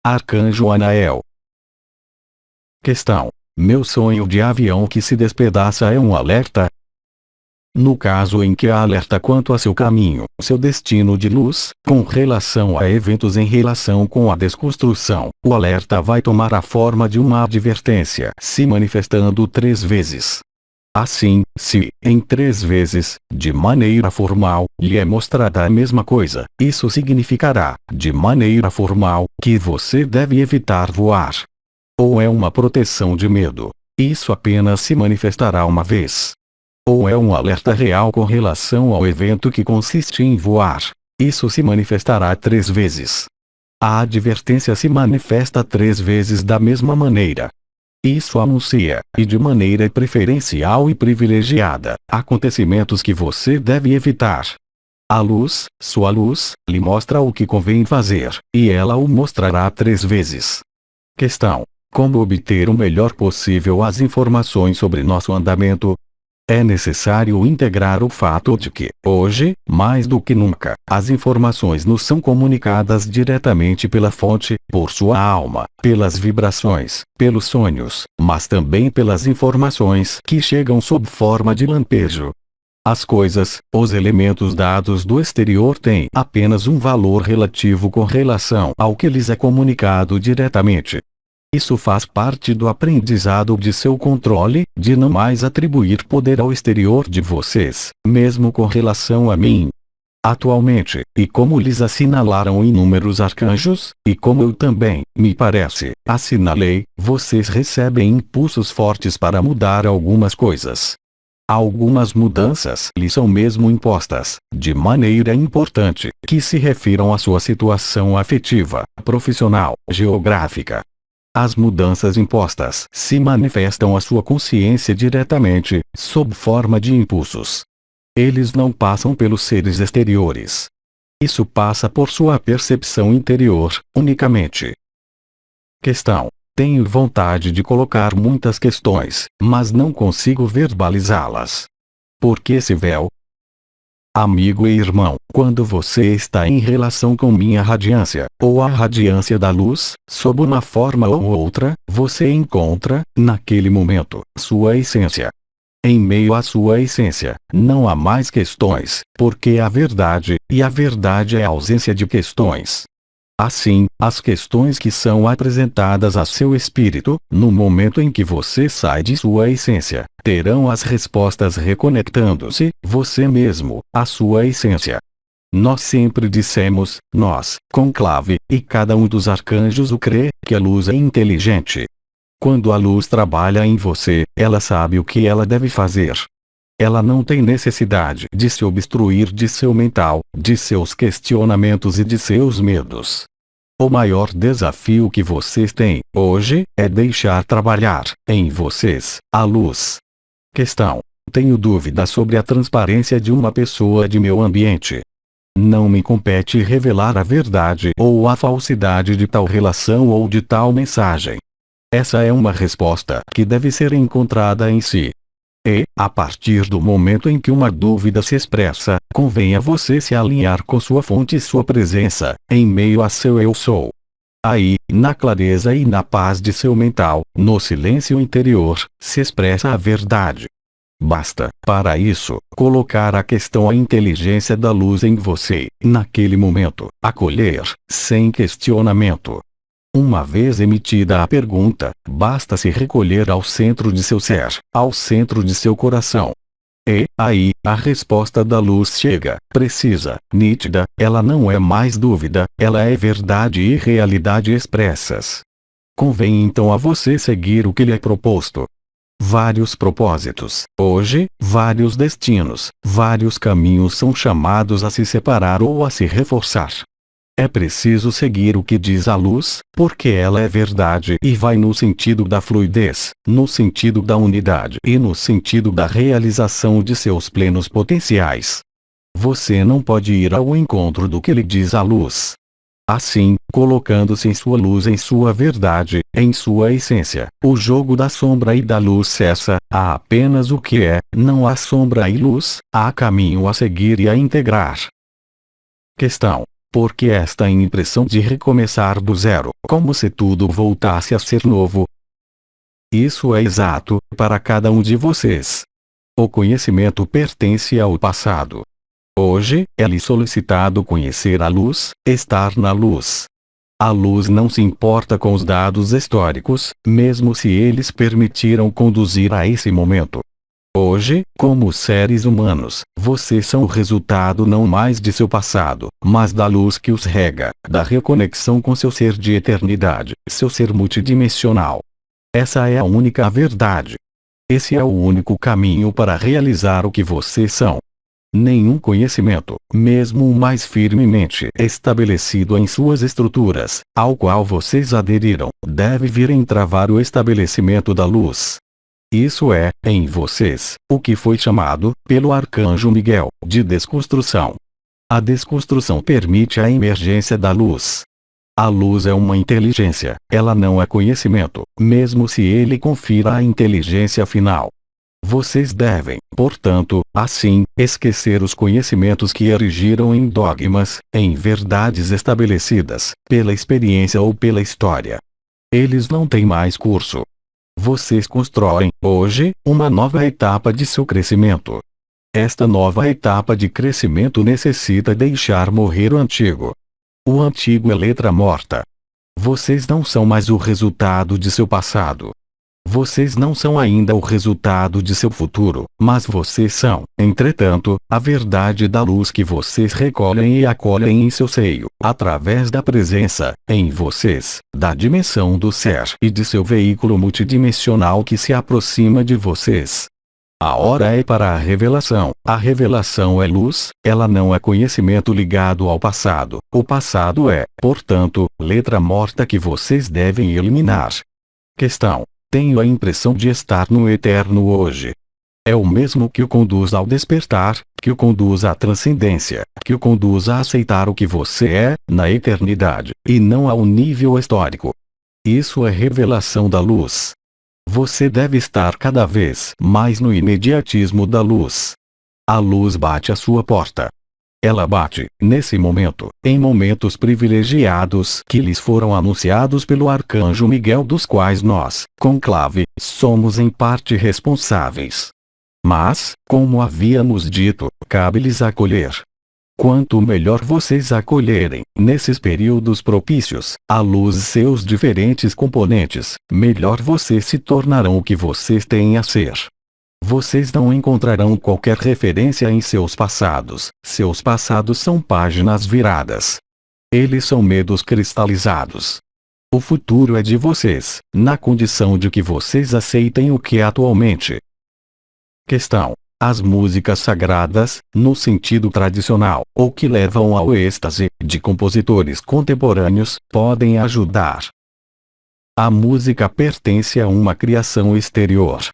Arcanjo Anael. Questão: meu sonho de avião que se despedaça é um alerta? No caso em que há alerta quanto a seu caminho, seu destino de luz, com relação a eventos em relação com a desconstrução, o alerta vai tomar a forma de uma advertência, se manifestando 3 vezes. Assim, se, em 3 vezes, de maneira formal, lhe é mostrada a mesma coisa, isso significará, de maneira formal, que você deve evitar voar. Ou é uma proteção de medo. Isso apenas se manifestará uma vez. Ou é um alerta real com relação ao evento que consiste em voar. Isso se manifestará 3 vezes. A advertência se manifesta 3 vezes da mesma maneira. Isso anuncia, e de maneira preferencial e privilegiada, acontecimentos que você deve evitar. A luz, sua luz, lhe mostra o que convém fazer, e ela o mostrará 3 vezes. Questão: como obter o melhor possível as informações sobre nosso andamento? É necessário integrar o fato de que, hoje, mais do que nunca, as informações nos são comunicadas diretamente pela fonte, por sua alma, pelas vibrações, pelos sonhos, mas também pelas informações que chegam sob forma de lampejo. As coisas, os elementos dados do exterior têm apenas um valor relativo com relação ao que lhes é comunicado diretamente. Isso faz parte do aprendizado de seu controle, de não mais atribuir poder ao exterior de vocês, mesmo com relação a mim. Atualmente, e como lhes assinalaram inúmeros arcanjos, e como eu também, me parece, assinalei, vocês recebem impulsos fortes para mudar algumas coisas. Algumas mudanças lhes são mesmo impostas, de maneira importante, que se refiram à sua situação afetiva, profissional, geográfica. As mudanças impostas se manifestam à sua consciência diretamente, sob forma de impulsos. Eles não passam pelos seres exteriores. Isso passa por sua percepção interior, unicamente. Questão: tenho vontade de colocar muitas questões, mas não consigo verbalizá-las. Por que esse véu? Amigo e irmão, quando você está em relação com minha radiância, ou a radiância da luz, sob uma forma ou outra, você encontra, naquele momento, sua essência. Em meio à sua essência, não há mais questões, porque a verdade, e a verdade é a ausência de questões. Assim, as questões que são apresentadas a seu espírito, no momento em que você sai de sua essência, terão as respostas reconectando-se, você mesmo, à sua essência. Nós sempre dissemos, nós, conclave, e cada um dos arcanjos o crê, que a luz é inteligente. Quando a luz trabalha em você, ela sabe o que ela deve fazer. Ela não tem necessidade de se obstruir de seu mental, de seus questionamentos e de seus medos. O maior desafio que vocês têm, hoje, é deixar trabalhar, em vocês, a luz. Questão: tenho dúvida sobre a transparência de uma pessoa de meu ambiente. Não me compete revelar a verdade ou a falsidade de tal relação ou de tal mensagem. Essa é uma resposta que deve ser encontrada em si. E, a partir do momento em que uma dúvida se expressa, convém a você se alinhar com sua fonte e sua presença, em meio a seu eu sou. Aí, na clareza e na paz de seu mental, no silêncio interior, se expressa a verdade. Basta, para isso, colocar a questão à inteligência da luz em você, naquele momento, acolher, sem questionamento. Uma vez emitida a pergunta, basta se recolher ao centro de seu ser, ao centro de seu coração. E, aí, a resposta da luz chega, precisa, nítida, ela não é mais dúvida, ela é verdade e realidade expressas. Convém então a você seguir o que lhe é proposto. Vários propósitos, hoje, vários destinos, vários caminhos são chamados a se separar ou a se reforçar. É preciso seguir o que diz a luz, porque ela é verdade e vai no sentido da fluidez, no sentido da unidade e no sentido da realização de seus plenos potenciais. Você não pode ir ao encontro do que lhe diz a luz. Assim, colocando-se em sua luz, em sua verdade, em sua essência, o jogo da sombra e da luz cessa, há apenas o que é, não há sombra e luz, há caminho a seguir e a integrar. Questão: Porque esta impressão de recomeçar do zero, como se tudo voltasse a ser novo. Isso é exato para cada um de vocês. O conhecimento pertence ao passado. Hoje, é-lhe solicitado conhecer a luz, estar na luz. A luz não se importa com os dados históricos, mesmo se eles permitiram conduzir a esse momento. Hoje, como seres humanos, vocês são o resultado não mais de seu passado, mas da luz que os rega, da reconexão com seu ser de eternidade, seu ser multidimensional. Essa é a única verdade. Esse é o único caminho para realizar o que vocês são. Nenhum conhecimento, mesmo o mais firmemente estabelecido em suas estruturas, ao qual vocês aderiram, deve vir entravar o estabelecimento da luz. Isso é, em vocês, o que foi chamado, pelo Arcanjo Miguel, de desconstrução. A desconstrução permite a emergência da luz. A luz é uma inteligência, ela não é conhecimento, mesmo se ele confira a inteligência final. Vocês devem, portanto, assim, esquecer os conhecimentos que erigiram em dogmas, em verdades estabelecidas, pela experiência ou pela história. Eles não têm mais curso. Vocês constroem, hoje, uma nova etapa de seu crescimento. Esta nova etapa de crescimento necessita deixar morrer o antigo. O antigo é letra morta. Vocês não são mais o resultado de seu passado. Vocês não são ainda o resultado de seu futuro, mas vocês são, entretanto, a verdade da luz que vocês recolhem e acolhem em seu seio, através da presença, em vocês, da dimensão do ser e de seu veículo multidimensional que se aproxima de vocês. A hora é para a revelação. A revelação é luz, ela não é conhecimento ligado ao passado. O passado é, portanto, letra morta que vocês devem eliminar. Questão: tenho a impressão de estar no eterno hoje. É o mesmo que o conduz ao despertar, que o conduz à transcendência, que o conduz a aceitar o que você é, na eternidade, e não ao nível histórico. Isso é revelação da luz. Você deve estar cada vez mais no imediatismo da luz. A luz bate à sua porta. Ela bate, nesse momento, em momentos privilegiados que lhes foram anunciados pelo Arcanjo Miguel, dos quais nós, conclave, somos em parte responsáveis. Mas, como havíamos dito, cabe-lhes acolher. Quanto melhor vocês acolherem, nesses períodos propícios, a luz e seus diferentes componentes, melhor vocês se tornarão o que vocês têm a ser. Vocês não encontrarão qualquer referência em seus passados. Seus passados são páginas viradas. Eles são medos cristalizados. O futuro é de vocês, na condição de que vocês aceitem o que é atualmente. Questão: as músicas sagradas, no sentido tradicional, ou que levam ao êxtase, de compositores contemporâneos, podem ajudar. A música pertence a uma criação exterior.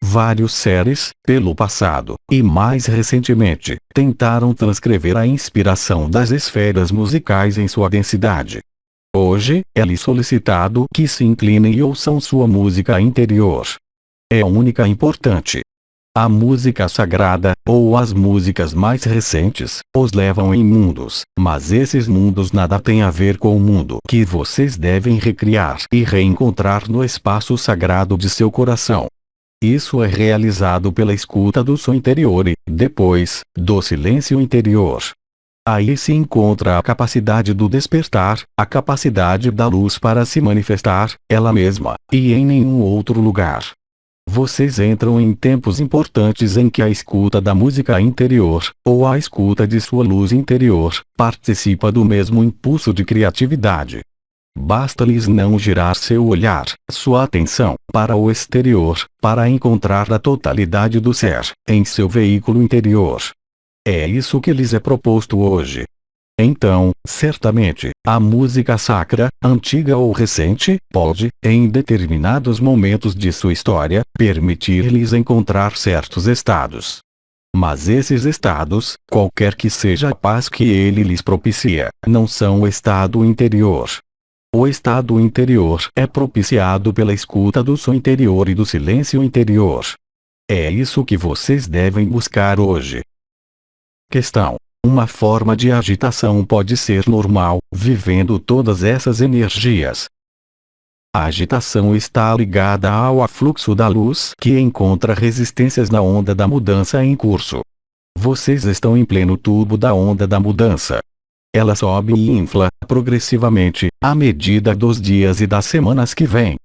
Vários seres, pelo passado, e mais recentemente, tentaram transcrever a inspiração das esferas musicais em sua densidade. Hoje, é-lhe solicitado que se inclinem e ouçam sua música interior. É única e importante. A música sagrada, ou as músicas mais recentes, os levam em mundos, mas esses mundos nada têm a ver com o mundo que vocês devem recriar e reencontrar no espaço sagrado de seu coração. Isso é realizado pela escuta do som interior e, depois, do silêncio interior. Aí se encontra a capacidade do despertar, a capacidade da luz para se manifestar, ela mesma, e em nenhum outro lugar. Vocês entram em tempos importantes em que a escuta da música interior, ou a escuta de sua luz interior, participa do mesmo impulso de criatividade. Basta-lhes não girar seu olhar, sua atenção, para o exterior, para encontrar a totalidade do ser, em seu veículo interior. É isso que lhes é proposto hoje. Então, certamente, a música sacra, antiga ou recente, pode, em determinados momentos de sua história, permitir-lhes encontrar certos estados. Mas esses estados, qualquer que seja a paz que ele lhes propicia, não são o estado interior. O estado interior é propiciado pela escuta do som interior e do silêncio interior. É isso que vocês devem buscar hoje. Questão: Uma forma de agitação pode ser normal, vivendo todas essas energias. A agitação está ligada ao afluxo da luz que encontra resistências na onda da mudança em curso. Vocês estão em pleno tubo da onda da mudança. Ela sobe e infla, progressivamente, à medida dos dias e das semanas que vêm.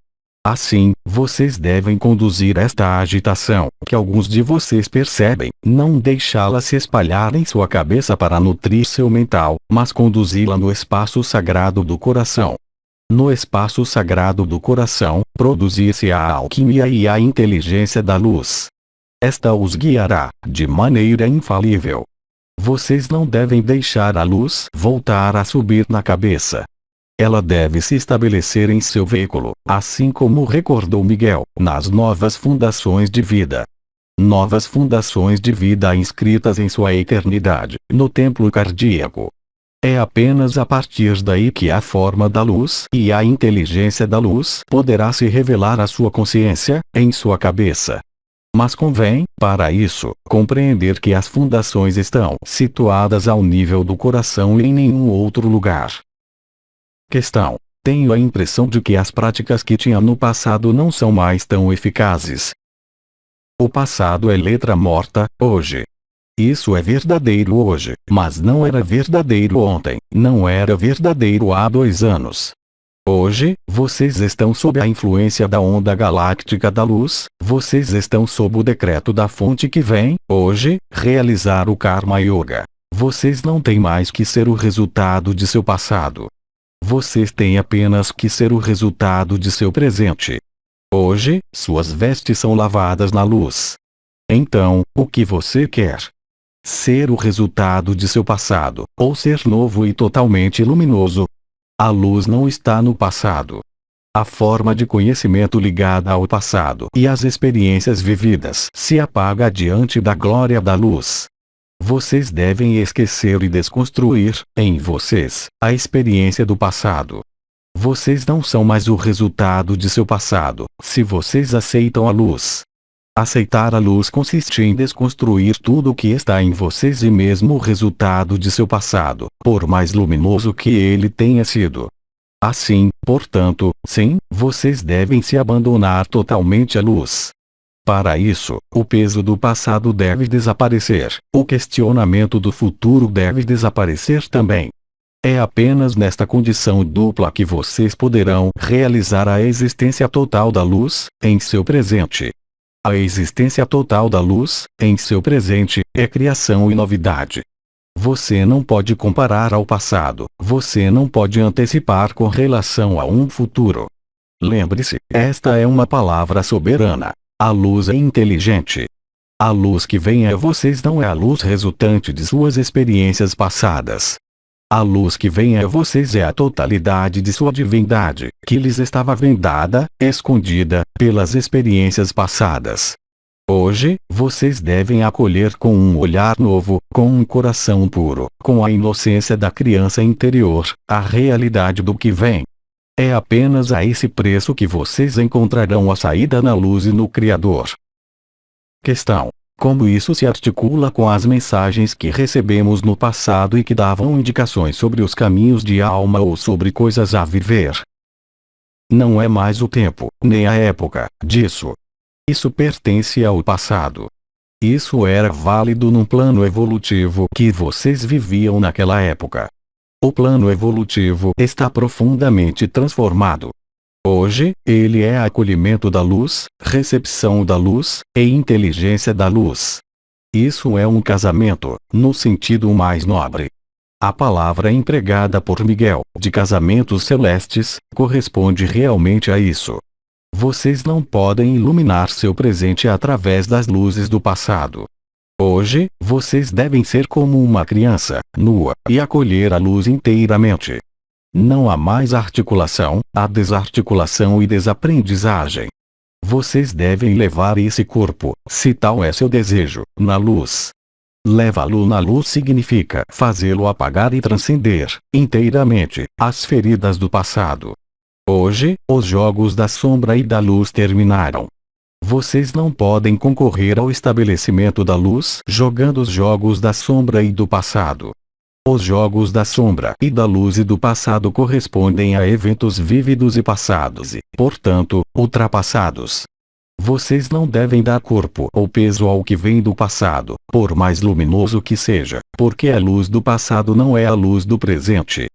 Assim, vocês devem conduzir esta agitação, que alguns de vocês percebem, não deixá-la se espalhar em sua cabeça para nutrir seu mental, mas conduzi-la no espaço sagrado do coração. No espaço sagrado do coração, produzir-se a alquimia e a inteligência da luz. Esta os guiará, de maneira infalível. Vocês não devem deixar a luz voltar a subir na cabeça. Ela deve se estabelecer em seu veículo, assim como recordou Miguel, nas novas fundações de vida. Novas fundações de vida inscritas em sua eternidade, no templo cardíaco. É apenas a partir daí que a forma da luz e a inteligência da luz poderá se revelar à sua consciência, em sua cabeça. Mas convém, para isso, compreender que as fundações estão situadas ao nível do coração e em nenhum outro lugar. Questão: tenho a impressão de que as práticas que tinha no passado não são mais tão eficazes. O passado é letra morta, hoje. Isso é verdadeiro hoje, mas não era verdadeiro ontem, não era verdadeiro há 2 anos. Hoje, vocês estão sob a influência da onda galáctica da luz, vocês estão sob o decreto da fonte que vem, hoje, realizar o Karma Yoga. Vocês não têm mais que ser o resultado de seu passado. Vocês têm apenas que ser o resultado de seu presente. Hoje, suas vestes são lavadas na luz. Então, o que você quer? Ser o resultado de seu passado, ou ser novo e totalmente luminoso? A luz não está no passado. A forma de conhecimento ligada ao passado e às experiências vividas se apaga diante da glória da luz. Vocês devem esquecer e desconstruir, em vocês, a experiência do passado. Vocês não são mais o resultado de seu passado, se vocês aceitam a luz. Aceitar a luz consiste em desconstruir tudo o que está em vocês e mesmo o resultado de seu passado, por mais luminoso que ele tenha sido. Assim, portanto, sim, vocês devem se abandonar totalmente à luz. Para isso, o peso do passado deve desaparecer, o questionamento do futuro deve desaparecer também. É apenas nesta condição dupla que vocês poderão realizar a existência total da luz, em seu presente. A existência total da luz, em seu presente, é criação e novidade. Você não pode comparar ao passado, você não pode antecipar com relação a um futuro. Lembre-se, esta é uma palavra soberana. A luz é inteligente. A luz que vem a vocês não é a luz resultante de suas experiências passadas. A luz que vem a vocês é a totalidade de sua divindade, que lhes estava vendada, escondida, pelas experiências passadas. Hoje, vocês devem acolher com um olhar novo, com um coração puro, com a inocência da criança interior, a realidade do que vem. É apenas a esse preço que vocês encontrarão a saída na luz e no Criador. Questão: como isso se articula com as mensagens que recebemos no passado e que davam indicações sobre os caminhos de alma ou sobre coisas a viver? Não é mais o tempo, nem a época, disso. Isso pertence ao passado. Isso era válido num plano evolutivo que vocês viviam naquela época. O plano evolutivo está profundamente transformado. Hoje, ele é acolhimento da luz, recepção da luz, e inteligência da luz. Isso é um casamento, no sentido mais nobre. A palavra empregada por Miguel, de casamentos celestes, corresponde realmente a isso. Vocês não podem iluminar seu presente através das luzes do passado. Hoje, vocês devem ser como uma criança, nua, e acolher a luz inteiramente. Não há mais articulação, há desarticulação e desaprendizagem. Vocês devem levar esse corpo, se tal é seu desejo, na luz. Levá-lo na luz significa fazê-lo apagar e transcender, inteiramente, as feridas do passado. Hoje, os jogos da sombra e da luz terminaram. Vocês não podem concorrer ao estabelecimento da luz jogando os jogos da sombra e do passado. Os jogos da sombra e da luz e do passado correspondem a eventos vívidos e passados e, portanto, ultrapassados. Vocês não devem dar corpo ou peso ao que vem do passado, por mais luminoso que seja, porque a luz do passado não é a luz do presente.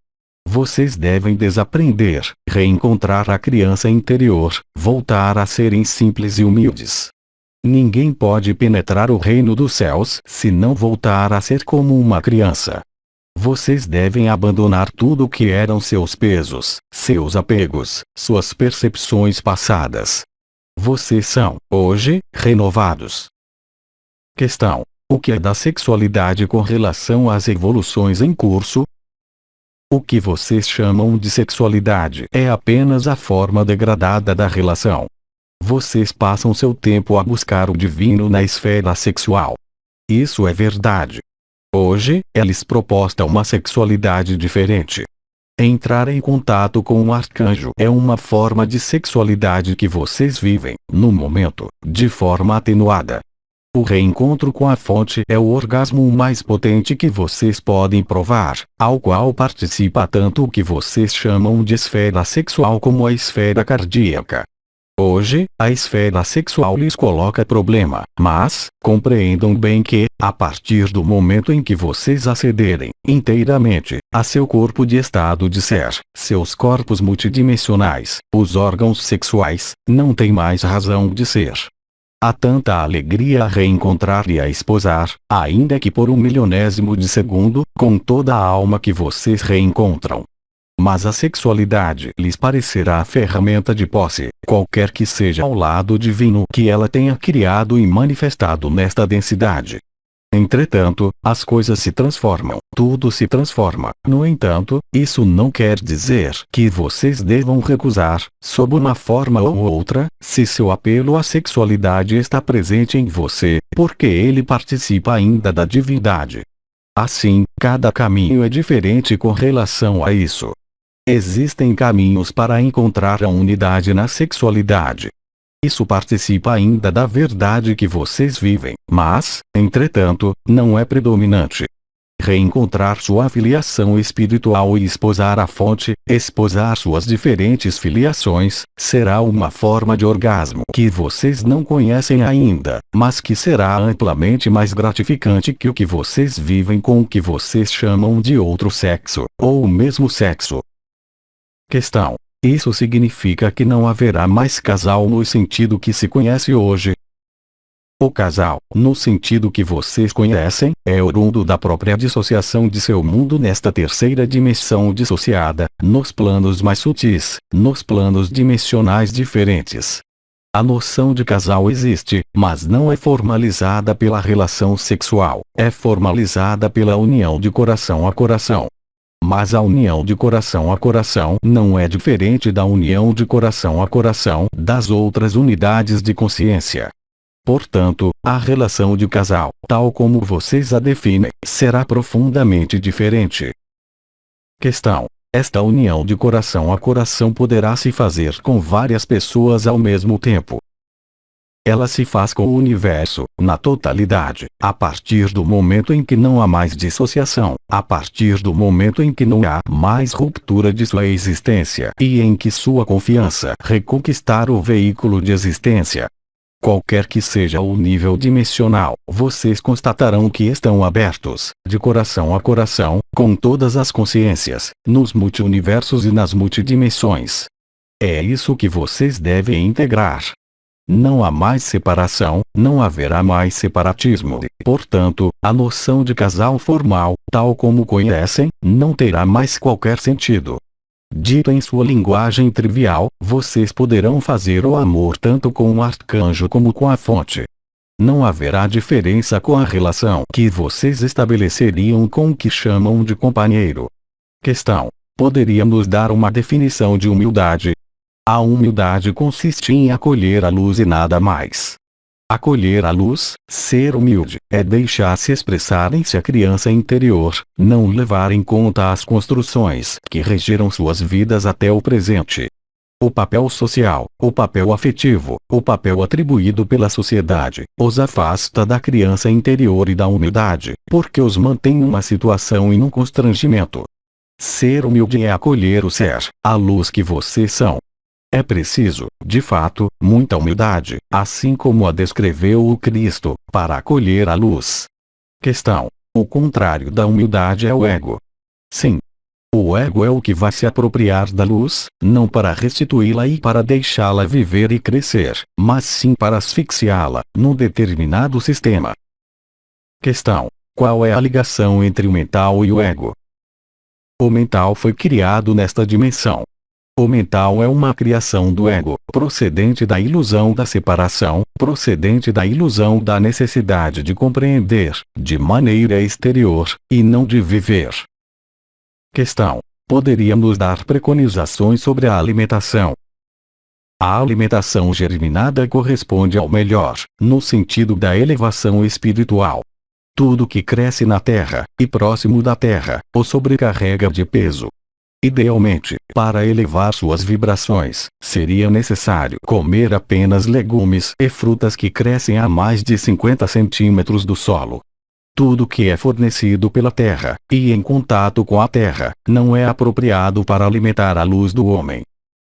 Vocês devem desaprender, reencontrar a criança interior, voltar a serem simples e humildes. Ninguém pode penetrar o reino dos céus se não voltar a ser como uma criança. Vocês devem abandonar tudo o que eram seus pesos, seus apegos, suas percepções passadas. Vocês são, hoje, renovados. Questão: o que é da sexualidade com relação às evoluções em curso? O que vocês chamam de sexualidade é apenas a forma degradada da relação. Vocês passam seu tempo a buscar o divino na esfera sexual. Isso é verdade. Hoje, é-lhes proposta uma sexualidade diferente. Entrar em contato com um arcanjo é uma forma de sexualidade que vocês vivem, no momento, de forma atenuada. O reencontro com a fonte é o orgasmo mais potente que vocês podem provar, ao qual participa tanto o que vocês chamam de esfera sexual como a esfera cardíaca. Hoje, a esfera sexual lhes coloca problema, mas, compreendam bem que, a partir do momento em que vocês acederem, inteiramente, a seu corpo de estado de ser, seus corpos multidimensionais, os órgãos sexuais, não têm mais razão de ser. Há tanta alegria a reencontrar e a esposar, ainda que por 1/1000º de segundo, com toda a alma que vocês reencontram. Mas a sexualidade lhes parecerá a ferramenta de posse, qualquer que seja o lado divino que ela tenha criado e manifestado nesta densidade. Entretanto, as coisas se transformam, tudo se transforma. No entanto, isso não quer dizer que vocês devam recusar, sob uma forma ou outra, se seu apelo à sexualidade está presente em você, porque ele participa ainda da divindade. Assim, cada caminho é diferente com relação a isso. Existem caminhos para encontrar a unidade na sexualidade. Isso participa ainda da verdade que vocês vivem, mas, entretanto, não é predominante. Reencontrar sua filiação espiritual e esposar a fonte, esposar suas diferentes filiações, será uma forma de orgasmo que vocês não conhecem ainda, mas que será amplamente mais gratificante que o que vocês vivem com o que vocês chamam de outro sexo, ou o mesmo sexo. Questão: isso significa que não haverá mais casal no sentido que se conhece hoje? O casal, no sentido que vocês conhecem, é oriundo da própria dissociação de seu mundo nesta terceira dimensão dissociada, nos planos mais sutis, nos planos dimensionais diferentes. A noção de casal existe, mas não é formalizada pela relação sexual, é formalizada pela união de coração a coração. Mas a união de coração a coração não é diferente da união de coração a coração das outras unidades de consciência. Portanto, a relação de casal, tal como vocês a definem, será profundamente diferente. Questão: esta união de coração a coração poderá se fazer com várias pessoas ao mesmo tempo. Ela se faz com o universo, na totalidade, a partir do momento em que não há mais dissociação, a partir do momento em que não há mais ruptura de sua existência e em que sua confiança reconquistar o veículo de existência. Qualquer que seja o nível dimensional, vocês constatarão que estão abertos, de coração a coração, com todas as consciências, nos multiuniversos e nas multidimensões. É isso que vocês devem integrar. Não há mais separação, não haverá mais separatismo e, portanto, a noção de casal formal, tal como conhecem, não terá mais qualquer sentido. Dito em sua linguagem trivial, vocês poderão fazer o amor tanto com o arcanjo como com a fonte. Não haverá diferença com a relação que vocês estabeleceriam com o que chamam de companheiro. Questão: poderíamos dar uma definição de humildade? A humildade consiste em acolher a luz e nada mais. Acolher a luz, ser humilde, é deixar-se expressar em si a criança interior, não levar em conta as construções que regeram suas vidas até o presente. O papel social, o papel afetivo, o papel atribuído pela sociedade, os afasta da criança interior e da humildade, porque os mantém numa situação e num constrangimento. Ser humilde é acolher o ser, a luz que vocês são. É preciso, de fato, muita humildade, assim como a descreveu o Cristo, para acolher a luz. Questão: o contrário da humildade é o ego. Sim. O ego é o que vai se apropriar da luz, não para restituí-la e para deixá-la viver e crescer, mas sim para asfixiá-la, num determinado sistema. Questão: qual é a ligação entre o mental e o ego? O mental foi criado nesta dimensão. O mental é uma criação do ego, procedente da ilusão da separação, procedente da ilusão da necessidade de compreender, de maneira exterior, e não de viver. Questão: poderíamos dar preconizações sobre a alimentação? A alimentação germinada corresponde ao melhor, no sentido da elevação espiritual. Tudo que cresce na terra, e próximo da terra, o sobrecarrega de peso. Idealmente, para elevar suas vibrações, seria necessário comer apenas legumes e frutas que crescem a mais de 50 centímetros do solo. Tudo que é fornecido pela terra, e em contato com a terra, não é apropriado para alimentar a luz do homem.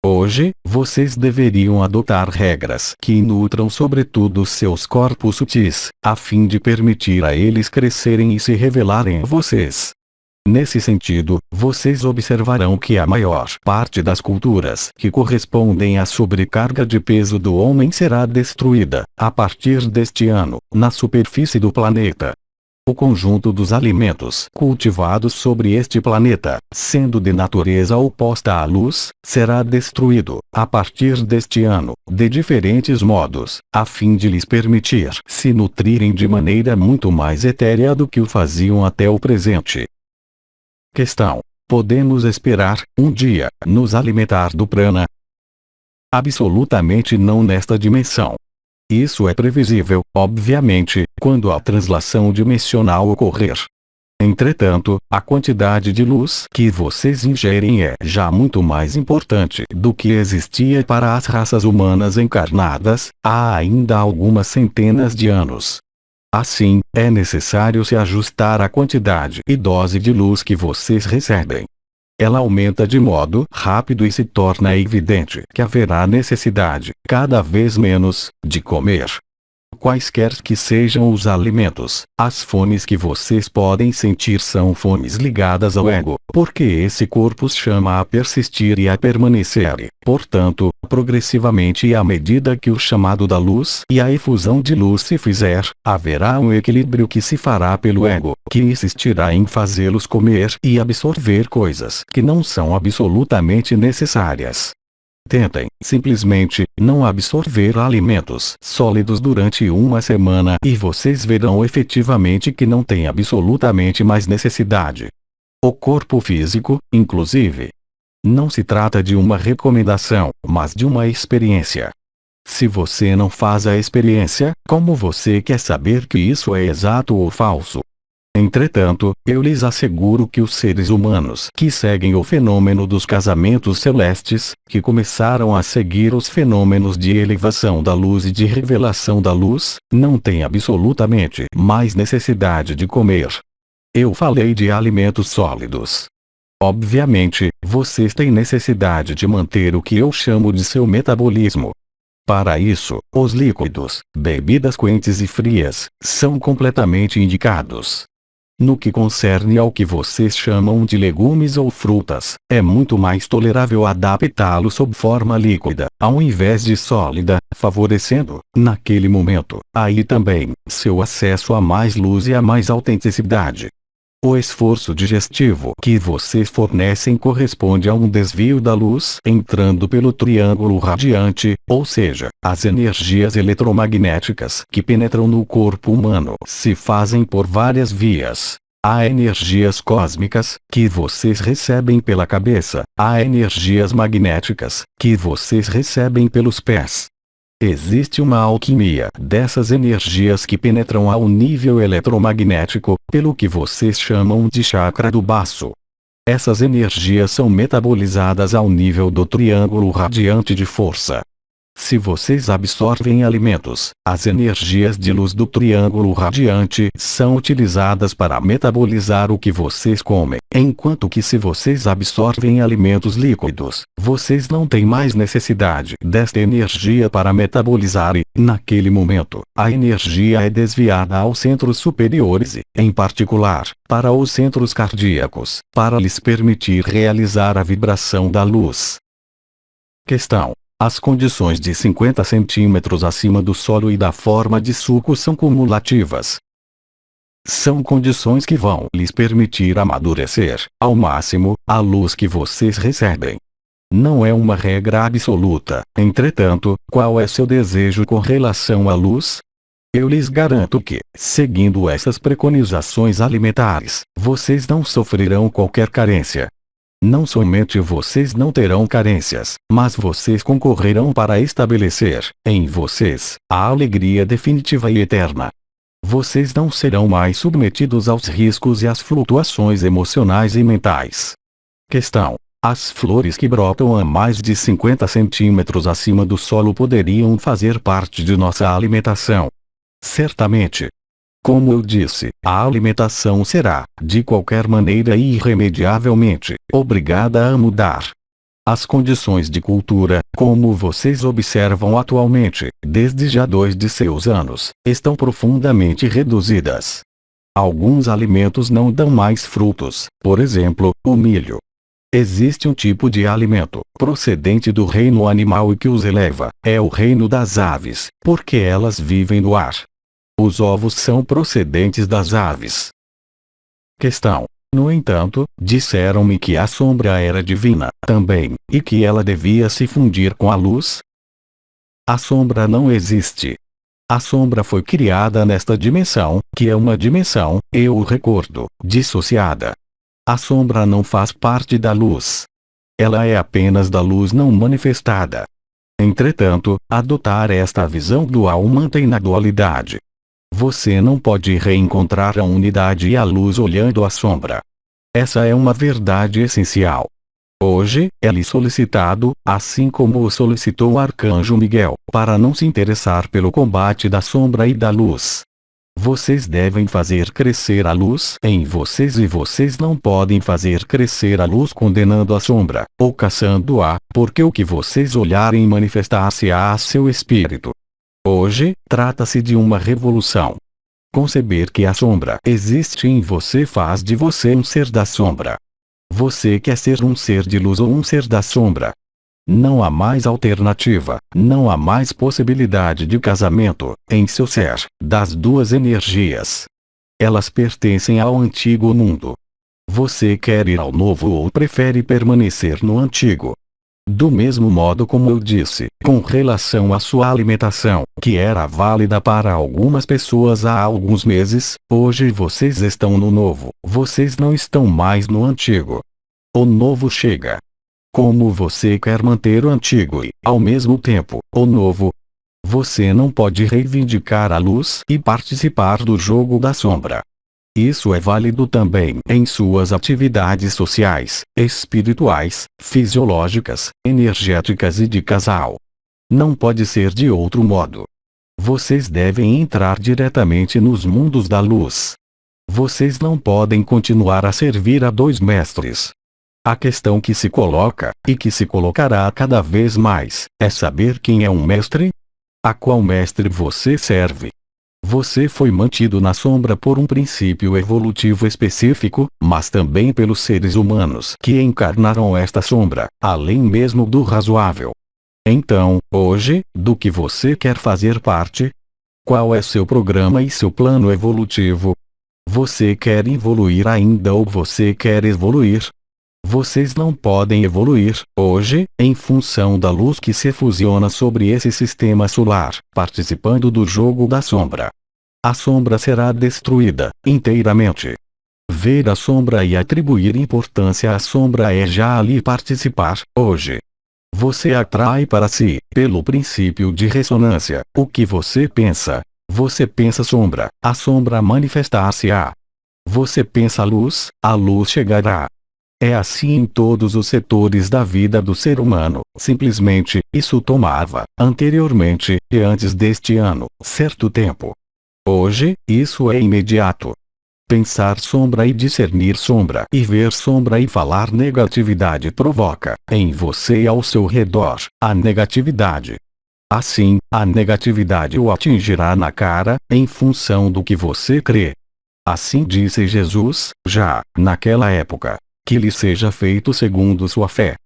Hoje, vocês deveriam adotar regras que nutram sobretudo seus corpos sutis, a fim de permitir a eles crescerem e se revelarem a vocês. Nesse sentido, vocês observarão que a maior parte das culturas que correspondem à sobrecarga de peso do homem será destruída, a partir deste ano, na superfície do planeta. O conjunto dos alimentos cultivados sobre este planeta, sendo de natureza oposta à luz, será destruído, a partir deste ano, de diferentes modos, a fim de lhes permitir se nutrirem de maneira muito mais etérea do que o faziam até o presente. Questão: podemos esperar, um dia, nos alimentar do prana? Absolutamente não nesta dimensão. Isso é previsível, obviamente, quando a translação dimensional ocorrer. Entretanto, a quantidade de luz que vocês ingerem é já muito mais importante do que existia para as raças humanas encarnadas, há ainda algumas centenas de anos. Assim, é necessário se ajustar à quantidade e dose de luz que vocês recebem. Ela aumenta de modo rápido e se torna evidente que haverá necessidade, cada vez menos, de comer. Quaisquer que sejam os alimentos, as fomes que vocês podem sentir são fomes ligadas ao ego, porque esse corpo chama a persistir e a permanecer e, portanto, progressivamente e à medida que o chamado da luz e a efusão de luz se fizer, haverá um equilíbrio que se fará pelo ego, que insistirá em fazê-los comer e absorver coisas que não são absolutamente necessárias. Tentem, simplesmente, não absorver alimentos sólidos durante uma semana e vocês verão efetivamente que não tem absolutamente mais necessidade. O corpo físico, inclusive. Não se trata de uma recomendação, mas de uma experiência. Se você não faz a experiência, como você quer saber que isso é exato ou falso? Entretanto, eu lhes asseguro que os seres humanos que seguem o fenômeno dos casamentos celestes, que começaram a seguir os fenômenos de elevação da luz e de revelação da luz, não têm absolutamente mais necessidade de comer. Eu falei de alimentos sólidos. Obviamente, vocês têm necessidade de manter o que eu chamo de seu metabolismo. Para isso, os líquidos, bebidas quentes e frias, são completamente indicados. No que concerne ao que vocês chamam de legumes ou frutas, é muito mais tolerável adaptá-los sob forma líquida, ao invés de sólida, favorecendo, naquele momento, aí também, seu acesso a mais luz e a mais autenticidade. O esforço digestivo que vocês fornecem corresponde a um desvio da luz entrando pelo triângulo radiante, ou seja, as energias eletromagnéticas que penetram no corpo humano se fazem por várias vias. Há energias cósmicas, que vocês recebem pela cabeça, há energias magnéticas, que vocês recebem pelos pés. Existe uma alquimia dessas energias que penetram ao nível eletromagnético, pelo que vocês chamam de chakra do baço. Essas energias são metabolizadas ao nível do triângulo radiante de força. Se vocês absorvem alimentos, as energias de luz do triângulo radiante são utilizadas para metabolizar o que vocês comem, enquanto que se vocês absorvem alimentos líquidos, vocês não têm mais necessidade desta energia para metabolizar e, naquele momento, a energia é desviada aos centros superiores e, em particular, para os centros cardíacos, para lhes permitir realizar a vibração da luz. Questão: as condições de 50 centímetros acima do solo e da forma de suco são cumulativas. São condições que vão lhes permitir amadurecer, ao máximo, a luz que vocês recebem. Não é uma regra absoluta. Entretanto, qual é seu desejo com relação à luz? Eu lhes garanto que, seguindo essas preconizações alimentares, vocês não sofrerão qualquer carência. Não somente vocês não terão carências, mas vocês concorrerão para estabelecer, em vocês, a alegria definitiva e eterna. Vocês não serão mais submetidos aos riscos e às flutuações emocionais e mentais. Questão: as flores que brotam a mais de 50 centímetros acima do solo poderiam fazer parte de nossa alimentação? Certamente. Como eu disse, a alimentação será, de qualquer maneira e irremediavelmente, obrigada a mudar. As condições de cultura, como vocês observam atualmente, desde já 2 de seus anos, estão profundamente reduzidas. Alguns alimentos não dão mais frutos, por exemplo, o milho. Existe um tipo de alimento, procedente do reino animal e que os eleva, é o reino das aves, porque elas vivem no ar. Os ovos são procedentes das aves. Questão: no entanto, disseram-me que a sombra era divina, também, e que ela devia se fundir com a luz? A sombra não existe. A sombra foi criada nesta dimensão, que é uma dimensão, eu o recordo, dissociada. A sombra não faz parte da luz. Ela é apenas da luz não manifestada. Entretanto, adotar esta visão dual mantém a dualidade. Você não pode reencontrar a unidade e a luz olhando a sombra. Essa é uma verdade essencial. Hoje, é lhe solicitado, assim como o solicitou o arcanjo Miguel, para não se interessar pelo combate da sombra e da luz. Vocês devem fazer crescer a luz em vocês e vocês não podem fazer crescer a luz condenando a sombra, ou caçando-a, porque o que vocês olharem manifestar-se-á a seu espírito. Hoje, trata-se de uma revolução. Conceber que a sombra existe em você faz de você um ser da sombra. Você quer ser um ser de luz ou um ser da sombra. Não há mais alternativa, não há mais possibilidade de casamento, em seu ser, das duas energias. Elas pertencem ao antigo mundo. Você quer ir ao novo ou prefere permanecer no antigo? Do mesmo modo como eu disse, com relação à sua alimentação, que era válida para algumas pessoas há alguns meses, hoje vocês estão no novo, vocês não estão mais no antigo. O novo chega. Como você quer manter o antigo e, ao mesmo tempo, o novo? Você não pode reivindicar a luz e participar do jogo da sombra. Isso é válido também em suas atividades sociais, espirituais, fisiológicas, energéticas e de casal. Não pode ser de outro modo. Vocês devem entrar diretamente nos mundos da luz. Vocês não podem continuar a servir a 2 mestres. A questão que se coloca, e que se colocará cada vez mais, é saber quem é um mestre? A qual mestre você serve? Você foi mantido na sombra por um princípio evolutivo específico, mas também pelos seres humanos que encarnaram esta sombra, além mesmo do razoável. Então, hoje, do que você quer fazer parte? Qual é seu programa e seu plano evolutivo? Você quer evoluir ainda ou você quer evoluir? Vocês não podem evoluir, hoje, em função da luz que se fusiona sobre esse sistema solar, participando do jogo da sombra. A sombra será destruída, inteiramente. Ver a sombra e atribuir importância à sombra é já ali participar, hoje. Você atrai para si, pelo princípio de ressonância, o que você pensa. Você pensa sombra, a sombra manifestar-se-á. Você pensa luz, a luz chegará. É assim em todos os setores da vida do ser humano. Simplesmente, isso tomava, anteriormente, e antes deste ano, certo tempo. Hoje, isso é imediato. Pensar sombra e discernir sombra e ver sombra e falar negatividade provoca, em você e ao seu redor, a negatividade. Assim, a negatividade o atingirá na cara, em função do que você crê. Assim disse Jesus, já, naquela época. Que lhe seja feito segundo sua fé.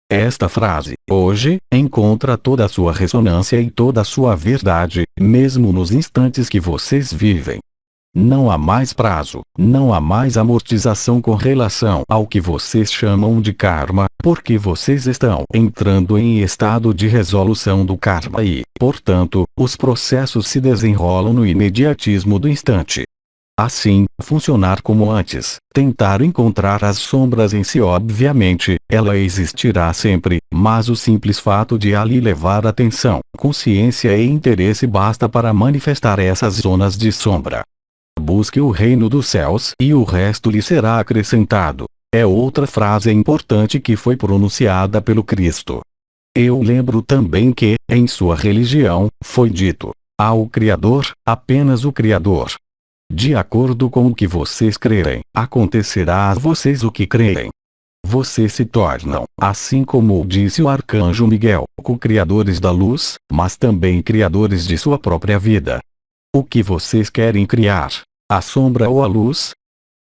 Esta frase, hoje, encontra toda a sua ressonância e toda a sua verdade, mesmo nos instantes que vocês vivem. Não há mais prazo, não há mais amortização com relação ao que vocês chamam de karma, porque vocês estão entrando em estado de resolução do karma e, portanto, os processos se desenrolam no imediatismo do instante. Assim, funcionar como antes, tentar encontrar as sombras em si. Obviamente, ela existirá sempre, mas o simples fato de ali levar atenção, consciência e interesse basta para manifestar essas zonas de sombra. Busque o reino dos céus e o resto lhe será acrescentado. É outra frase importante que foi pronunciada pelo Cristo. Eu lembro também que, em sua religião, foi dito: há o Criador, apenas o Criador. De acordo com o que vocês crerem, acontecerá a vocês o que creem. Vocês se tornam, assim como disse o arcanjo Miguel, co-criadores da luz, mas também criadores de sua própria vida. O que vocês querem criar? A sombra ou a luz?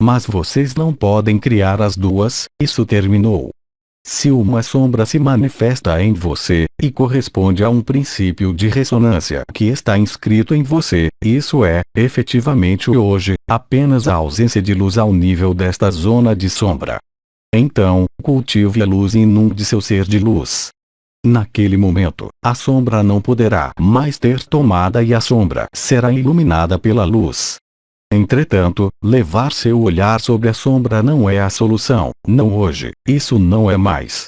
Mas vocês não podem criar as duas, isso terminou. Se uma sombra se manifesta em você, e corresponde a um princípio de ressonância que está inscrito em você, isso é, efetivamente hoje, apenas a ausência de luz ao nível desta zona de sombra. Então, cultive a luz e inunde seu ser de luz. Naquele momento, a sombra não poderá mais ter tomada e a sombra será iluminada pela luz. Entretanto, levar seu olhar sobre a sombra não é a solução, não hoje, isso não é mais.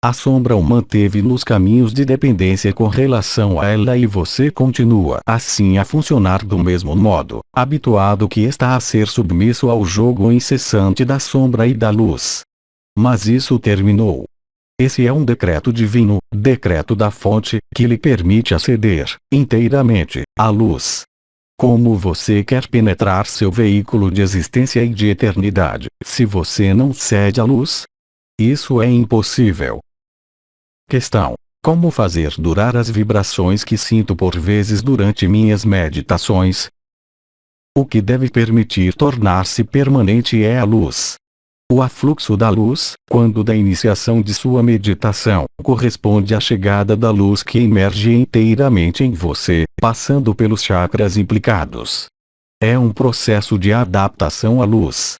A sombra o manteve nos caminhos de dependência com relação a ela e você continua assim a funcionar do mesmo modo, habituado que está a ser submisso ao jogo incessante da sombra e da luz. Mas isso terminou. Esse é um decreto divino, decreto da fonte, que lhe permite aceder, inteiramente, à luz. Como você quer penetrar seu veículo de existência e de eternidade, se você não cede à luz? Isso é impossível. Questão: como fazer durar as vibrações que sinto por vezes durante minhas meditações? O que deve permitir tornar-se permanente é a luz. O afluxo da luz, quando da iniciação de sua meditação, corresponde à chegada da luz que emerge inteiramente em você, passando pelos chakras implicados. É um processo de adaptação à luz.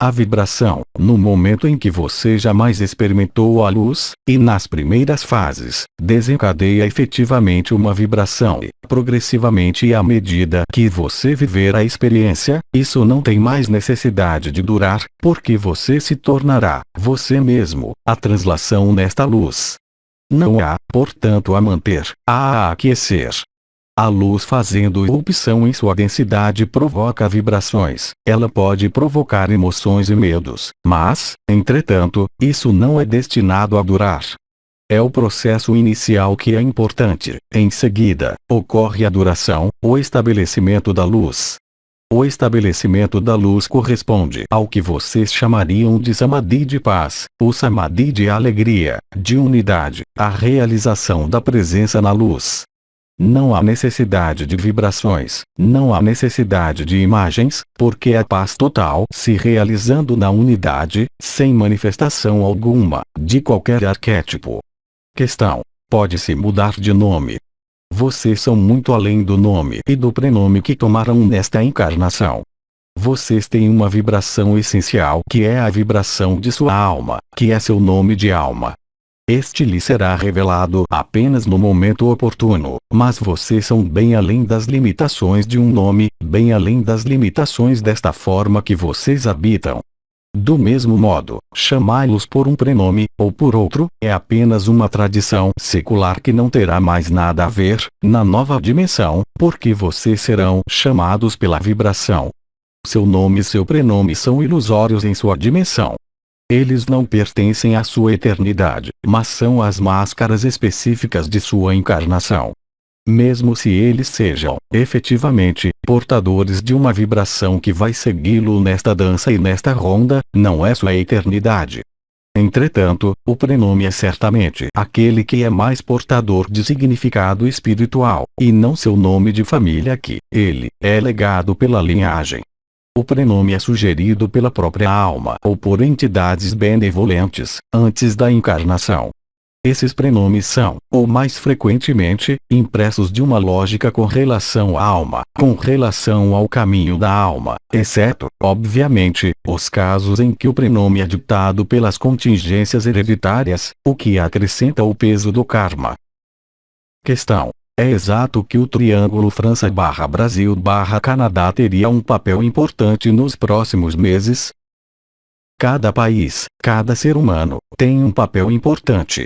A vibração, no momento em que você jamais experimentou a luz, e nas primeiras fases, desencadeia efetivamente uma vibração e, progressivamente à medida que você viver a experiência, isso não tem mais necessidade de durar, porque você se tornará, você mesmo, a translação nesta luz. Não há, portanto, a manter, a aquecer. A luz fazendo erupção em sua densidade provoca vibrações, ela pode provocar emoções e medos, mas, entretanto, isso não é destinado a durar. É o processo inicial que é importante, em seguida, ocorre a duração, o estabelecimento da luz. O estabelecimento da luz corresponde ao que vocês chamariam de samadhi de paz, o samadhi de alegria, de unidade, a realização da presença na luz. Não há necessidade de vibrações, não há necessidade de imagens, porque a paz total se realizando na unidade, sem manifestação alguma, de qualquer arquétipo. Questão: pode-se mudar de nome? Vocês são muito além do nome e do prenome que tomaram nesta encarnação. Vocês têm uma vibração essencial que é a vibração de sua alma, que é seu nome de alma. Este lhe será revelado apenas no momento oportuno, mas vocês são bem além das limitações de um nome, bem além das limitações desta forma que vocês habitam. Do mesmo modo, chamá-los por um prenome, ou por outro, é apenas uma tradição secular que não terá mais nada a ver, na nova dimensão, porque vocês serão chamados pela vibração. Seu nome e seu prenome são ilusórios em sua dimensão. Eles não pertencem à sua eternidade, mas são as máscaras específicas de sua encarnação. Mesmo se eles sejam, efetivamente, portadores de uma vibração que vai segui-lo nesta dança e nesta ronda, não é sua eternidade. Entretanto, o prenome é certamente aquele que é mais portador de significado espiritual, e não seu nome de família que, ele, é legado pela linhagem. O prenome é sugerido pela própria alma ou por entidades benevolentes, antes da encarnação. Esses prenomes são, ou mais frequentemente, impressos de uma lógica com relação à alma, com relação ao caminho da alma, exceto, obviamente, os casos em que o prenome é ditado pelas contingências hereditárias, o que acrescenta o peso do karma. Questão: é exato que o triângulo França/Brasil/Canadá teria um papel importante nos próximos meses? Cada país, cada ser humano, tem um papel importante.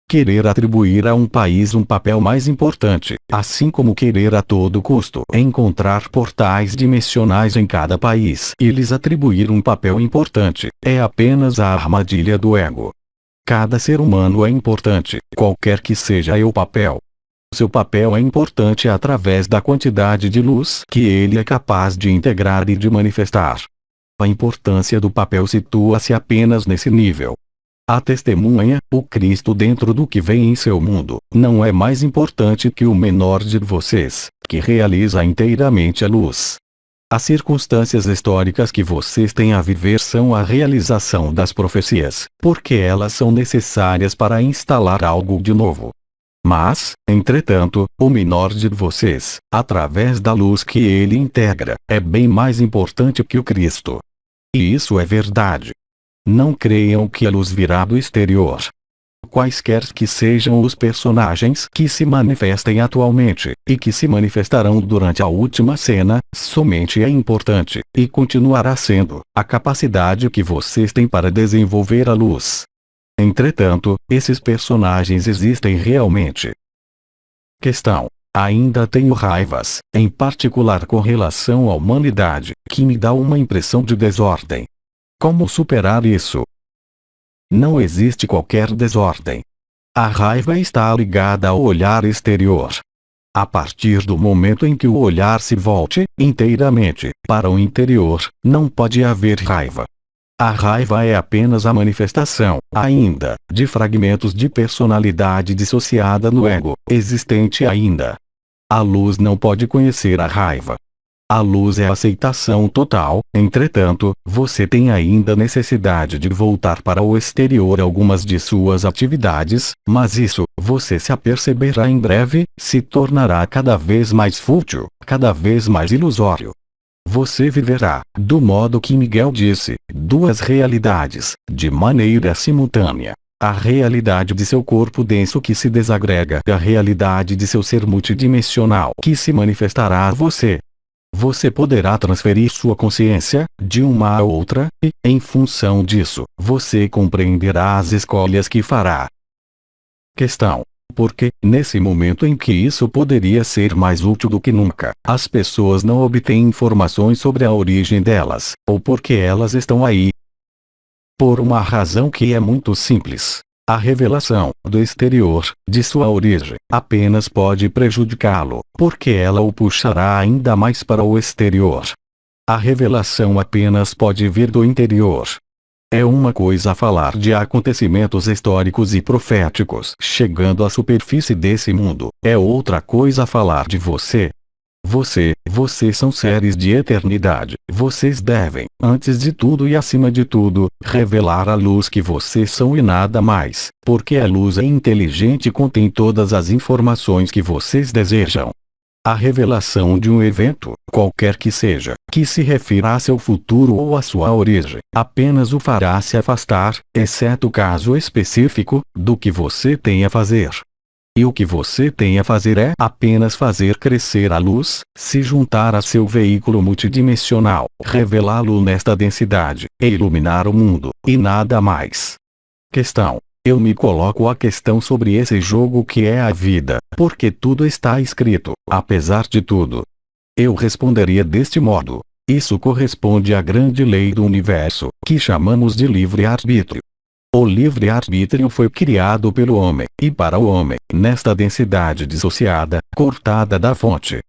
Querer atribuir a um país um papel mais importante, assim como querer a todo custo encontrar portais dimensionais em cada país e lhes atribuir um papel importante, é apenas a armadilha do ego. Cada ser humano é importante, qualquer que seja o papel. Seu papel é importante através da quantidade de luz que ele é capaz de integrar e de manifestar. A importância do papel situa-se apenas nesse nível. A testemunha, o Cristo dentro do que vem em seu mundo, não é mais importante que o menor de vocês, que realiza inteiramente a luz. As circunstâncias históricas que vocês têm a viver são a realização das profecias, porque elas são necessárias para instalar algo de novo. Mas, entretanto, o menor de vocês, através da luz que ele integra, é bem mais importante que o Cristo. E isso é verdade. Não creiam que a luz virá do exterior. Quaisquer que sejam os personagens que se manifestem atualmente, e que se manifestarão durante a última cena, somente é importante, e continuará sendo, a capacidade que vocês têm para desenvolver a luz. Entretanto, esses personagens existem realmente. Questão: ainda tenho raivas, em particular com relação à humanidade, que me dá uma impressão de desordem. Como superar isso? Não existe qualquer desordem. A raiva está ligada ao olhar exterior. A partir do momento em que o olhar se volte, inteiramente, para o interior, não pode haver raiva. A raiva é apenas a manifestação, ainda, de fragmentos de personalidade dissociada no ego, existente ainda. A luz não pode conhecer a raiva. A luz é a aceitação total, entretanto, você tem ainda necessidade de voltar para o exterior algumas de suas atividades, mas isso, você se aperceberá em breve, se tornará cada vez mais fútil, cada vez mais ilusório. Você viverá, do modo que Miguel disse, duas realidades, de maneira simultânea. A realidade de seu corpo denso que se desagrega e a realidade de seu ser multidimensional que se manifestará a você. Você poderá transferir sua consciência, de uma a outra, e, em função disso, você compreenderá as escolhas que fará. Questão: porque, nesse momento em que isso poderia ser mais útil do que nunca, as pessoas não obtêm informações sobre a origem delas, ou porque elas estão aí? Por uma razão que é muito simples. A revelação, do exterior, de sua origem, apenas pode prejudicá-lo, porque ela o puxará ainda mais para o exterior. A revelação apenas pode vir do interior. É uma coisa falar de acontecimentos históricos e proféticos chegando à superfície desse mundo, é outra coisa falar de você. Vocês são seres de eternidade. Vocês devem, antes de tudo e acima de tudo, revelar a luz que vocês são e nada mais, porque a luz é inteligente e contém todas as informações que vocês desejam. A revelação de um evento, qualquer que seja, que se refira a seu futuro ou à sua origem, apenas o fará se afastar, exceto o caso específico, do que você tem a fazer. E o que você tem a fazer é apenas fazer crescer a luz, se juntar a seu veículo multidimensional, revelá-lo nesta densidade, e iluminar o mundo, e nada mais. Questão: eu me coloco a questão sobre esse jogo que é a vida, porque tudo está escrito, apesar de tudo. Eu responderia deste modo: Isso corresponde à grande lei do universo, que chamamos de livre-arbítrio. O livre-arbítrio foi criado pelo homem, e para o homem, nesta densidade dissociada, cortada da fonte.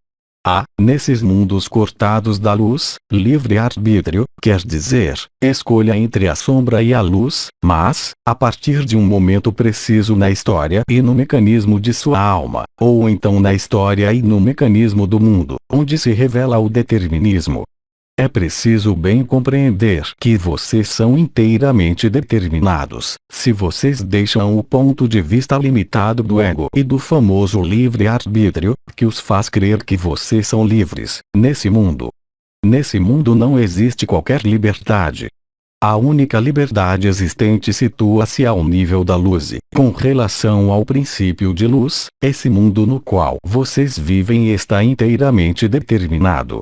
Há, nesses mundos cortados da luz, livre-arbítrio, quer dizer, escolha entre a sombra e a luz, mas, a partir de um momento preciso na história e no mecanismo de sua alma, ou então na história e no mecanismo do mundo, onde se revela o determinismo. É preciso bem compreender que vocês são inteiramente determinados, se vocês deixam o ponto de vista limitado do ego e do famoso livre-arbítrio, que os faz crer que vocês são livres, nesse mundo. Nesse mundo não existe qualquer liberdade. A única liberdade existente situa-se ao nível da luz e, com relação ao princípio de luz, esse mundo no qual vocês vivem está inteiramente determinado.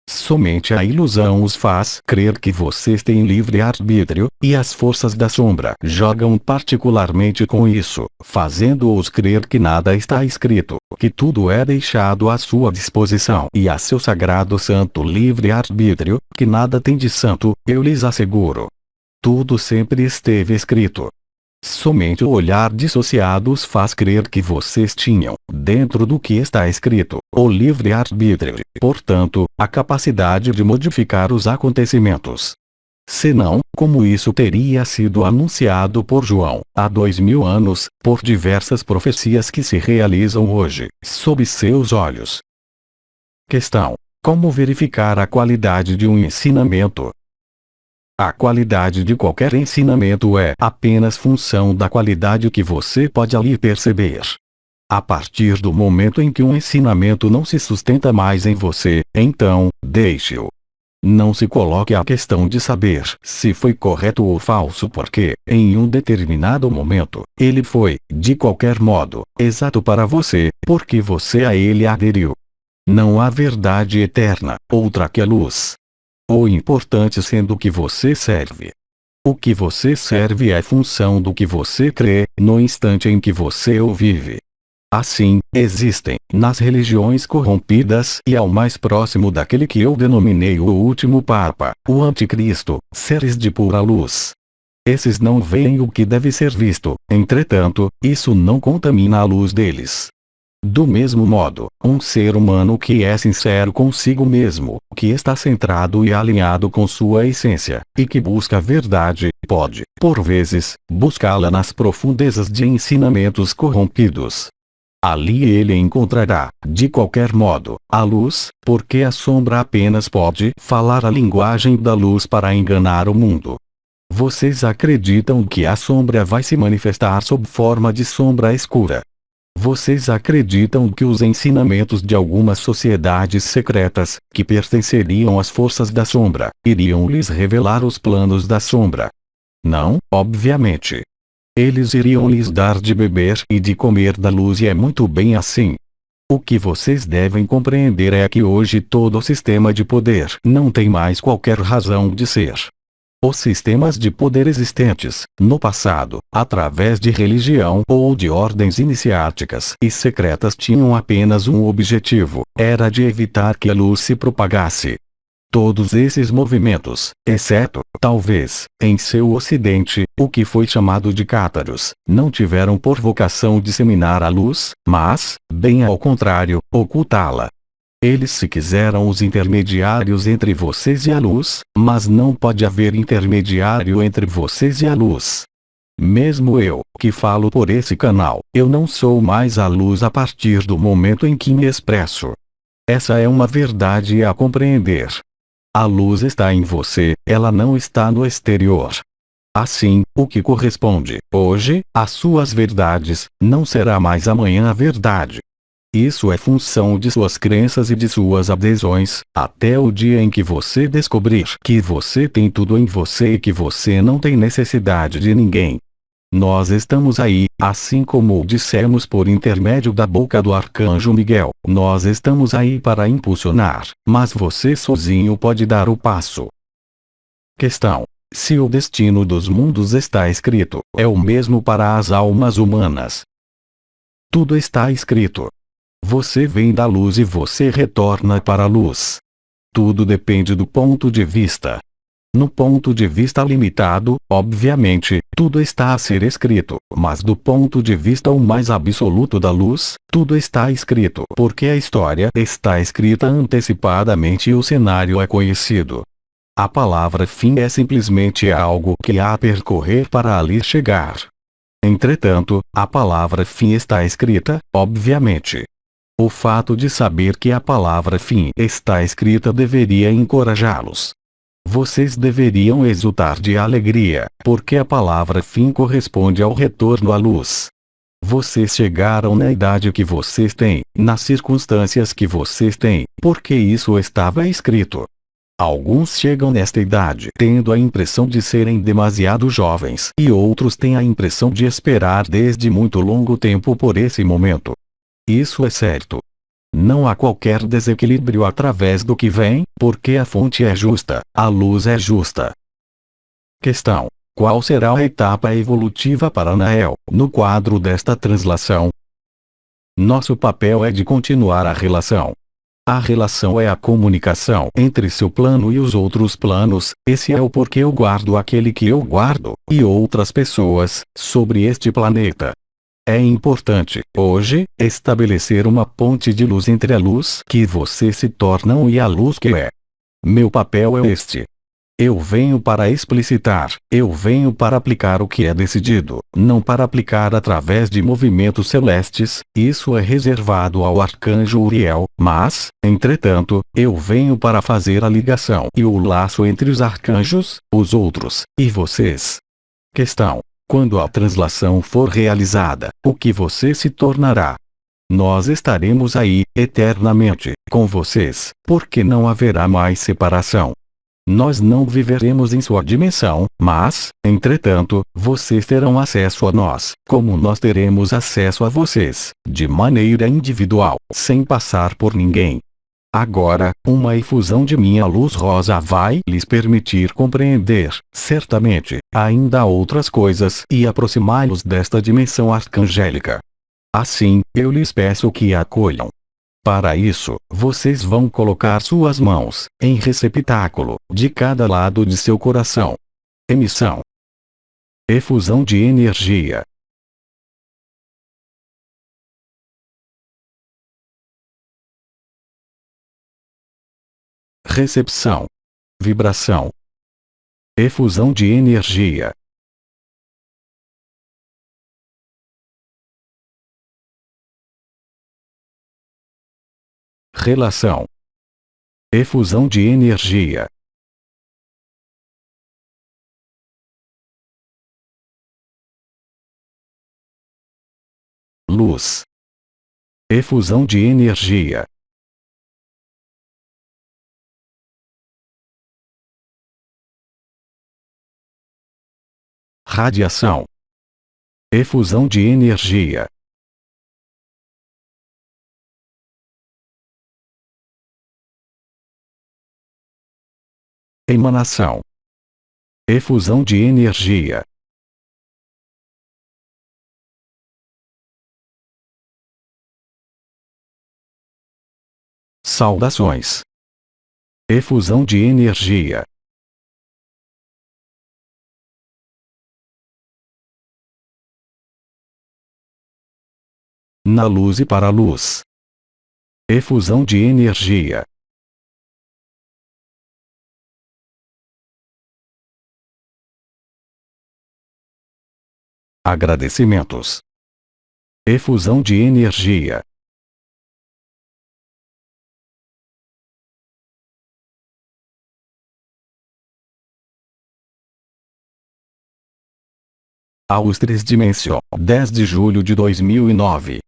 Somente a ilusão os faz crer que vocês têm livre-arbítrio, e as forças da sombra jogam particularmente com isso, fazendo-os crer que nada está escrito, que tudo é deixado à sua disposição e a seu sagrado santo livre-arbítrio, que nada tem de santo, eu lhes asseguro. Tudo sempre esteve escrito. Somente o olhar dissociado os faz crer que vocês tinham, dentro do que está escrito, o livre-arbítrio, portanto, a capacidade de modificar os acontecimentos. Senão, como isso teria sido anunciado por João, há 2000 anos, por diversas profecias que se realizam hoje, sob seus olhos. Questão: como verificar a qualidade de um ensinamento? A qualidade de qualquer ensinamento é apenas função da qualidade que você pode ali perceber. A partir do momento em que um ensinamento não se sustenta mais em você, então, deixe-o. Não se coloque a questão de saber se foi correto ou falso porque, em um determinado momento, ele foi, de qualquer modo, exato para você, porque você a ele aderiu. Não há verdade eterna, outra que a luz. O importante sendo o que você serve. O que você serve é função do que você crê, no instante em que você o vive. Assim, existem, nas religiões corrompidas e ao mais próximo daquele que eu denominei o último Papa, o Anticristo, seres de pura luz. Esses não veem o que deve ser visto, entretanto, isso não contamina a luz deles. Do mesmo modo, um ser humano que é sincero consigo mesmo, que está centrado e alinhado com sua essência, e que busca a verdade, pode, por vezes, buscá-la nas profundezas de ensinamentos corrompidos. Ali ele encontrará, de qualquer modo, a luz, porque a sombra apenas pode falar a linguagem da luz para enganar o mundo. Vocês acreditam que a sombra vai se manifestar sob forma de sombra escura. Vocês acreditam que os ensinamentos de algumas sociedades secretas, que pertenceriam às forças da sombra, iriam lhes revelar os planos da sombra? Não, obviamente. Eles iriam lhes dar de beber e de comer da luz e é muito bem assim. O que vocês devem compreender é que hoje todo o sistema de poder não tem mais qualquer razão de ser. Os sistemas de poder existentes, no passado, através de religião ou de ordens iniciáticas e secretas tinham apenas um objetivo, era de evitar que a luz se propagasse. Todos esses movimentos, exceto, talvez, em seu ocidente, o que foi chamado de cátaros, não tiveram por vocação disseminar a luz, mas, bem ao contrário, ocultá-la. Eles se quiseram os intermediários entre vocês e a luz, mas não pode haver intermediário entre vocês e a luz. Mesmo eu, que falo por esse canal, eu não sou mais a luz a partir do momento em que me expresso. Essa é uma verdade a compreender. A luz está em você, ela não está no exterior. Assim, o que corresponde, hoje, às suas verdades, não será mais amanhã a verdade. Isso é função de suas crenças e de suas adesões, até o dia em que você descobrir que você tem tudo em você e que você não tem necessidade de ninguém. Nós estamos aí, assim como o dissemos por intermédio da boca do arcanjo Miguel, nós estamos aí para impulsionar, mas você sozinho pode dar o passo. Questão: se o destino dos mundos está escrito, é o mesmo para as almas humanas? Tudo está escrito. Você vem da luz e você retorna para a luz. Tudo depende do ponto de vista. No ponto de vista limitado, obviamente, tudo está a ser escrito, mas do ponto de vista o mais absoluto da luz, tudo está escrito porque a história está escrita antecipadamente e o cenário é conhecido. A palavra fim é simplesmente algo que há a percorrer para ali chegar. Entretanto, a palavra fim está escrita, obviamente. O fato de saber que a palavra fim está escrita deveria encorajá-los. Vocês deveriam exultar de alegria, porque a palavra fim corresponde ao retorno à luz. Vocês chegaram na idade que vocês têm, nas circunstâncias que vocês têm, porque isso estava escrito. Alguns chegam nesta idade tendo a impressão de serem demasiado jovens e outros têm a impressão de esperar desde muito longo tempo por esse momento. Isso é certo. Não há qualquer desequilíbrio através do que vem, porque a fonte é justa, a luz é justa. Questão: qual será a etapa evolutiva para Nael, no quadro desta translação? Nosso papel é de continuar a relação. A relação é a comunicação entre seu plano e os outros planos, esse é o porquê eu guardo aquele que eu guardo, e outras pessoas, sobre este planeta. É importante, hoje, estabelecer uma ponte de luz entre a luz que vocês se tornam e a luz que é. Meu papel é este. Eu venho para explicitar, eu venho para aplicar o que é decidido, não para aplicar através de movimentos celestes, isso é reservado ao arcanjo Uriel, mas, entretanto, eu venho para fazer a ligação e o laço entre os arcanjos, os outros, e vocês. Questão: quando a translação for realizada, o que você se tornará? Nós estaremos aí, eternamente, com vocês, porque não haverá mais separação. Nós não viveremos em sua dimensão, mas, entretanto, vocês terão acesso a nós, como nós teremos acesso a vocês, de maneira individual, sem passar por ninguém. Agora, uma efusão de minha luz rosa vai lhes permitir compreender, certamente, ainda outras coisas e aproximá-los desta dimensão arcangélica. Assim, eu lhes peço que a acolham. Para isso, vocês vão colocar suas mãos, em receptáculo, de cada lado de seu coração. Emissão. Efusão de energia. Recepção. Vibração. Efusão de energia. Relação. Efusão de energia. Luz. Efusão de energia. Radiação. Efusão de energia. Emanação. Efusão de energia. Saudações. Efusão de energia. Na luz e para a luz. Efusão de energia. Agradecimentos. Efusão de energia. Austris Dimensio, 10 de julho de 2009.